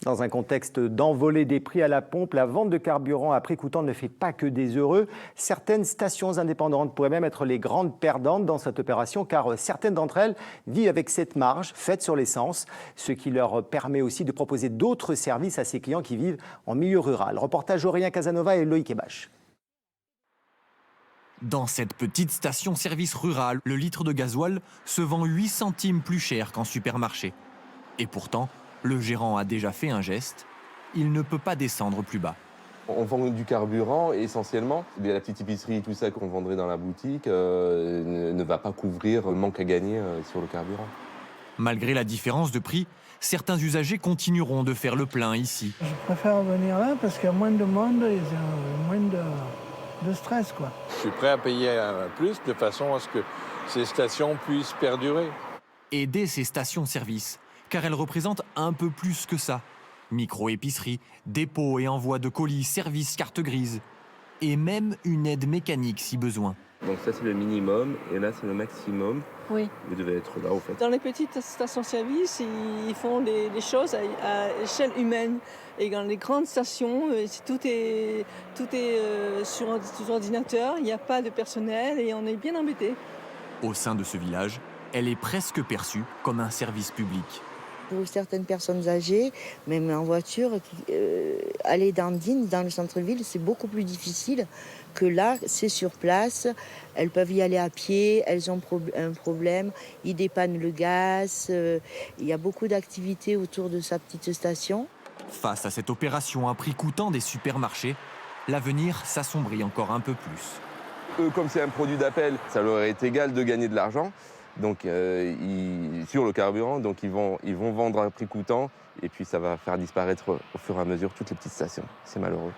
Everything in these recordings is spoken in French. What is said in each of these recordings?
Dans un contexte d'envolée des prix à la pompe, la vente de carburant à prix coûtant ne fait pas que des heureux. Certaines stations indépendantes pourraient même être les grandes perdantes dans cette opération, car certaines d'entre elles vivent avec cette marge faite sur l'essence, ce qui leur permet aussi de proposer d'autres services à ces clients qui vivent en milieu rural. Reportage Aurélien Casanova et Loïc Ebache. Dans cette petite station-service rurale, le litre de gasoil se vend 8 centimes plus cher qu'en supermarché. Et pourtant, le gérant a déjà fait un geste. Il ne peut pas descendre plus bas. On vend du carburant essentiellement. La petite épicerie, tout ça qu'on vendrait dans la boutique ne va pas couvrir le manque à gagner sur le carburant. Malgré la différence de prix, certains usagers continueront de faire le plein ici. Je préfère venir là parce qu'il y a moins de monde et moins de stress, quoi. Je suis prêt à payer plus de façon à ce que ces stations puissent perdurer. Aider ces stations-service, car elles représentent un peu plus que ça. Micro-épicerie, dépôt et envoi de colis, service carte grise. Et même une aide mécanique si besoin. Donc ça c'est le minimum et là c'est le maximum. Oui. Vous devez être là au fait. Dans les petites stations-service, ils font des choses à échelle humaine. Et dans les grandes stations, tout est sur ordinateur, il n'y a pas de personnel et on est bien embêtés. Au sein de ce village, elle est presque perçue comme un service public. Pour certaines personnes âgées, même en voiture, aller d'Andine, dans le centre-ville, c'est beaucoup plus difficile que là, c'est sur place. Elles peuvent y aller à pied, elles ont un problème, ils dépannent le gaz. Il y a beaucoup d'activités autour de sa petite station. Face à cette opération à prix coûtant des supermarchés, l'avenir s'assombrit encore un peu plus. Eux, comme c'est un produit d'appel, ça leur est égal de gagner de l'argent. Donc, sur le carburant, donc ils vont vendre à prix coûtant et puis ça va faire disparaître au fur et à mesure toutes les petites stations. C'est malheureux.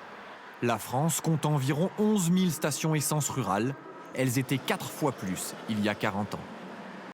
La France compte environ 11 000 stations essence rurales. Elles étaient 4 fois plus il y a 40 ans.